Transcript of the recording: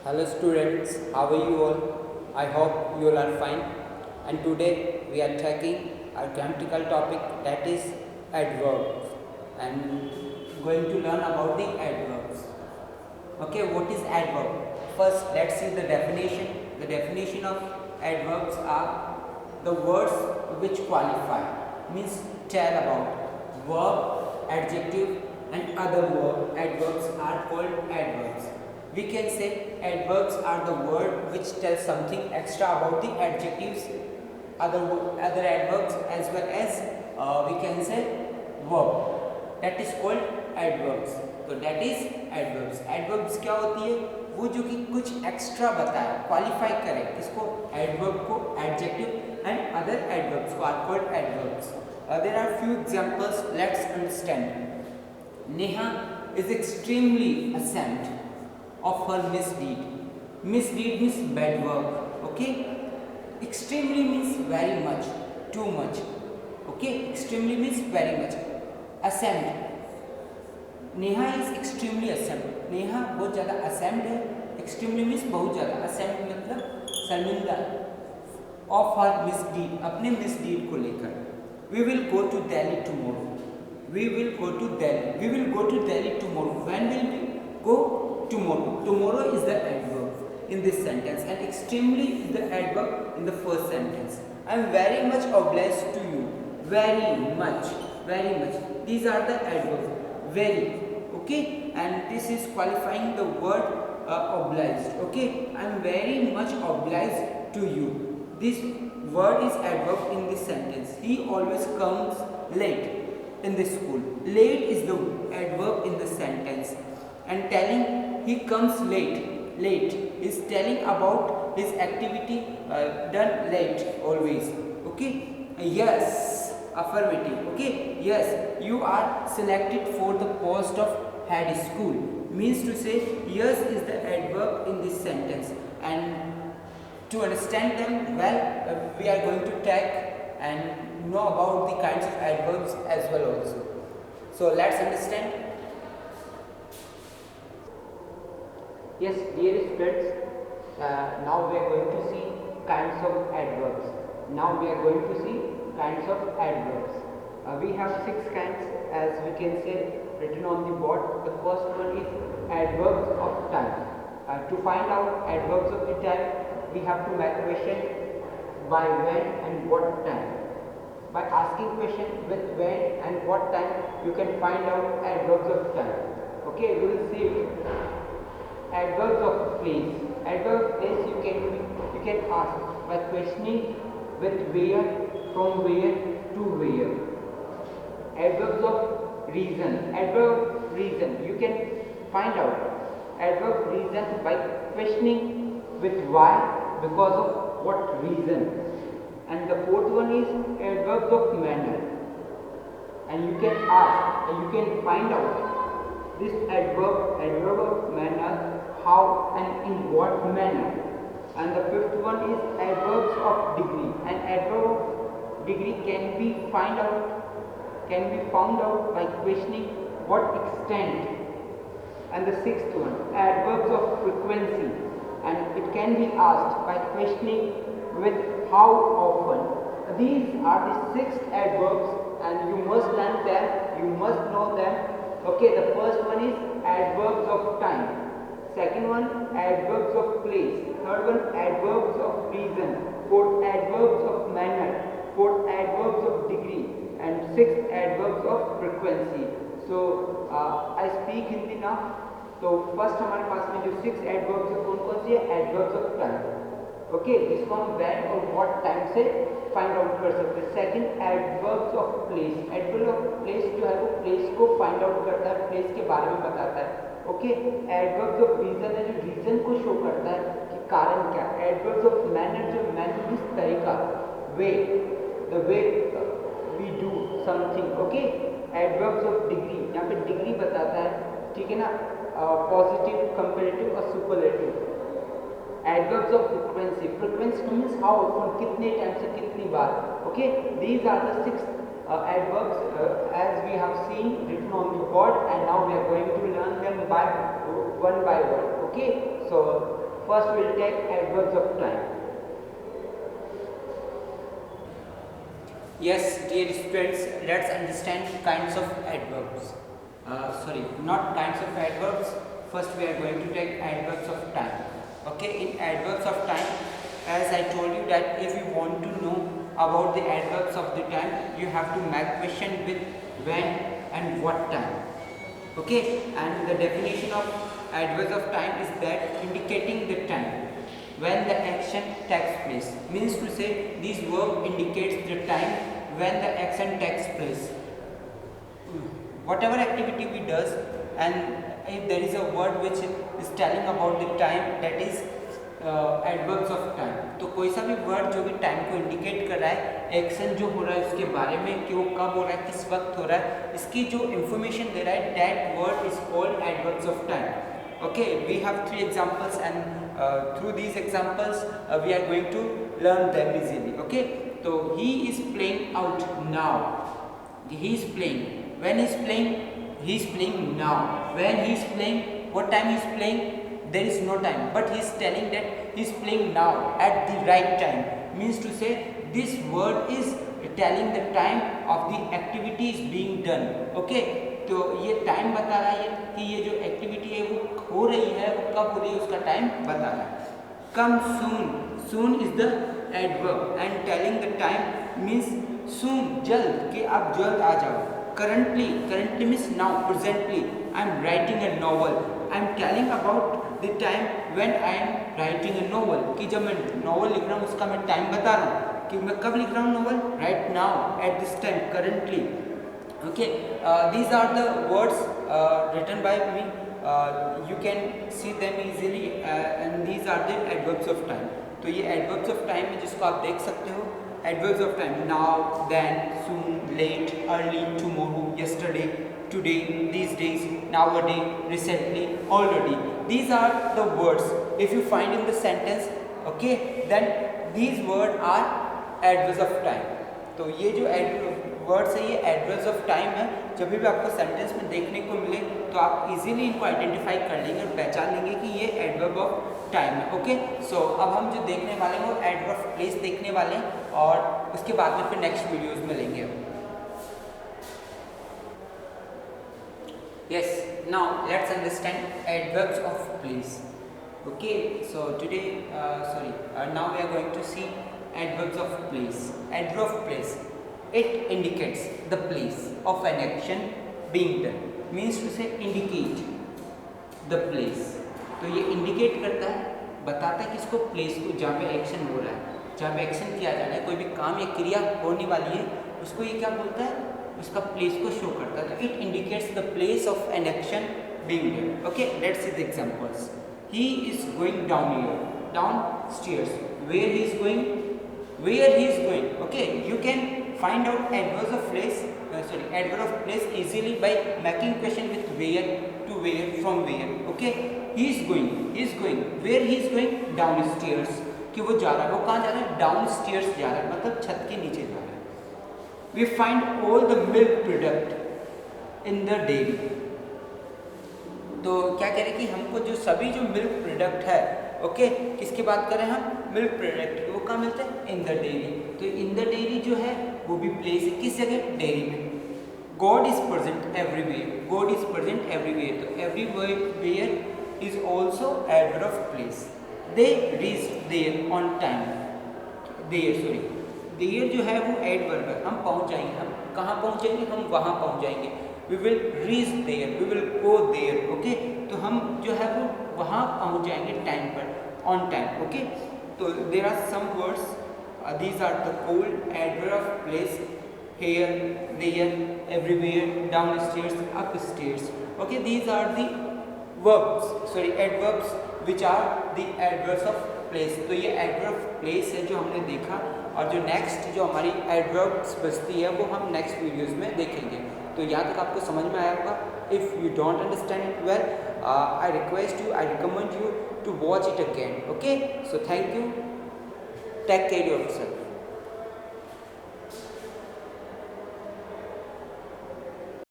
Hello students, how are you all? I hope you all are fine. And today we are taking our grammatical topic, that is adverbs, and going to learn about the adverbs. Okay, what is adverb? First, let's see the definition. The definition of adverbs are the words which qualify, means tell about. Verb, adjective, and other adverbs are called adverbs. We can say adverbs are the word which tells something extra about the adjectives, other adverbs, as well as we can say verb. That is called adverbs. तो that is adverbs. Adverbs क्या होती है? वो जो कि कुछ extra बताए, qualify करे, इसको adverb को adjective and other adverbs को are called adverbs. There are few examples. Let's understand. Neha is extremely ashamed of her misdeed. Misdeed means bad work. Okay. Extremely means very much, too much. Okay. Extremely means very much. Ashamed. Neha is extremely ashamed. Neha बहुत ज़्यादा ashamed है. Extremely means बहुत ज़्यादा. Ashamed मतलब शर्मिंदा. Of her मिसडीड, अपने misdeed को लेकर. We will go to Delhi tomorrow. We will go to Delhi. We will go to Delhi tomorrow. When will we go? Tomorrow. Tomorrow is the adverb in this sentence and extremely is the adverb in the first sentence. I am very much obliged to you. Very much, very much. These are the adverbs. Very. Okay, and this is qualifying the word obliged. Okay, I am very much obliged to you. This word is adverb in this sentence. He always comes late in the school. Late is the adverb in the sentence, and telling he comes late is telling about his activity done late always. Okay, yes, affirmative. Okay, yes, you are selected for the post of head school, means to say yes is the adverb in this sentence. And to understand them well, we are going to take and know about the kinds of adverbs as well also. So let's understand. Yes, dear students, now we are going to see kinds of adverbs. Now we are going to see kinds of adverbs. We have 6 kinds, as we can say, written on the board. The first one is adverbs of time. To find out adverbs of the time, we have to make question by when and what time. By asking question with when and what time, you can find out adverbs of time. Okay, we will see adverbs of place. Adverb of place you can ask by questioning with where, from where, to where. Adverbs of reason. Adverb reason you can find out adverb reason by questioning with why, because of what reason. And the fourth one is adverbs of manner, and you can ask and you can find out this adverb of manner, how and in what manner. And the fifth one is adverbs of degree, and adverb of degree can be found out by questioning what extent. And the sixth one, adverbs of frequency, and it can be asked by questioning with how often. These are the 6 adverbs, and you must learn them, you must know them. Okay, the first one is adverbs of time. Second one, adverbs of place. Third one, adverbs of reason. Fourth, adverbs of manner. Fourth, adverbs of degree. And sixth, adverbs of frequency. So I speak Hindi now. तो first हमारे पास में जो 6 adverbs है कौन सी है? Adverbs of time. Okay, जिसको हम when और व्हाट टाइम से फाइंड आउट कर सकते हैं. Second, adverbs of place. Adverb of place जो है वो प्लेस को फाइंड आउट करता है, प्लेस के बारे में बताता है. ओके, एडवर्ब्स ऑफ रीजन है जो रीजन को शो करता है कि कारण क्या. एडवर्ब्स ऑफ मैनर जो मैनर जिस तरीका, way, the way we do something. Okay, adverbs of degree, यहाँ पे डिग्री बताता है, ठीक है ना, पॉजिटिव, कंपैरेटिव और superlative. Adverbs of frequency. Frequency means how often, कितने टाइम से कितनी बार. Okay, these are the 6 adverbs as we have seen written on the board, and now we are going to learn them by one. Okay, so first we'll take adverbs of time. Yes, dear students, let's understand kinds of adverbs. Not kinds of adverbs. First, we are going to take adverbs of time. Okay, in adverbs of time, as I told you that if you want to know about the adverbs of the time, you have to make question with when and what time. Okay, and the definition of adverbs of time is that indicating the time when the action takes place. Means to say, this verb indicates the time when the action takes place. Whatever activity we does, and if there is a word which is telling about the time, that is adverbs of time. तो कोई सा भी word जो भी time को indicate कर रहा है, एक्शन जो हो रहा है उसके बारे में, कि वो कब हो रहा है, किस वक्त हो रहा है, इसकी जो इंफॉर्मेशन दे रहा है, that word is called adverbs of time. Okay, we have 3 examples, and through these examples we are going to learn them easily. Okay, so he is playing out now. He is playing. When he is playing, he is playing now. When he is playing, what time he is playing? There is no time, but he is telling that he is playing now at the right time. Means to say, this word is telling the time of the activity is being done. Okay, तो ये time बता रहा है कि ये जो activity है वो हो रही है, वो कब हो रही है, उसका टाइम बता रहा है. Come soon. Soon is the adverb and telling the time means soon, जल्द, कि आप जल्द आ जाओ. Currently. Currently means now, presently. I am writing a novel. I am telling about the time when I am writing a novel, कि जब मैं novel लिख रहा हूँ उसका मैं टाइम बता रहा हूँ कि मैं कब लिख रहा हूँ novel. Right now, at this time, currently. Okay, these are the words written by me. You can see them easily, and these are the adverbs of time. तो ये adverbs of time है जिसको आप देख सकते हो. Adverbs of time: now, then, soon, late, early, tomorrow, yesterday, today, these days, nowadays, recently, already. These are the words. If you find in the sentence, okay, then these words are adverbs of time. तो ये जो words है ये adverbs of time है. जब भी आपको sentence में देखने को मिले तो आप इजीली इनको आइडेंटिफाई कर लेंगे और पहचान लेंगे कि ये एडवर्ब ऑफ टाइम है. ओके, सो अब हम जो देखने वाले हैं वो एडवर्ब ऑफ प्लेस देखने वाले हैं, और उसके बाद में फिर नेक्स्ट वीडियोस में लेंगे. Yes, now let's understand adverbs of place. Okay, so today now we are going to see adverbs of place. Adverb of place, it indicates the place of an action being done. Means to say, indicate the place. तो ये indicate करता है, बताता है किसको, place को, जहाँ पे एक्शन हो रहा है, जहाँ पे एक्शन किया जाना है, कोई भी काम या क्रिया होने वाली है, उसको ये क्या बोलता है, उसका प्लेस को शो करता है. It indicates the place of an action being done. Okay, let's see the examples. He is going down here, downstairs. Where he is going, where he is going. Okay, you can find out adverbs of place, adverb of place easily by making question with where, to where, from where. Okay, he is going. Where he is going? Downstairs. कि वो जा रहा है, वो कहाँ जा रहा है, downstairs जा रहा है, मतलब छत के नीचे जा रहा है. We find all the milk product in the dairy. तो क्या कह रहे हैं कि हमको जो सभी जो मिल्क प्रोडक्ट है, ओके, किसकी बात कर रहे हैं हम, मिल्क प्रोडक्ट, वो कहाँ मिलते हैं, इन द डेयरी. तो इन द डेयरी जो है वो भी प्लेस है, किस जगह, डेयरी में. God is present everywhere. God is present everywhere. तो everywhere is also adverb of place. They reach there on time. There जो है वो एडवर्ब है, हम पहुँच जाएंगे. हम कहाँ पहुँचेंगे, हम वहाँ पहुँच जाएंगे. We will reach there, we will go there. Okay, तो हम जो है वो वहाँ पहुँच जाएंगे टाइम पर, on time. Okay, तो there are some words. These are the cold, adverb of place: here, there, everywhere, downstairs, upstairs. Okay, these are the adverbs which are the adverbs of place. तो ये adverb of place है जो हमने देखा, और जो next जो हमारी adverbs बचती है वो हम नेक्स्ट वीडियोस में देखेंगे. तो यहाँ तक आपको समझ में आया होगा. If you don't understand it well, I request you, I recommend you to watch it again. Okay, so thank you, take care yourself.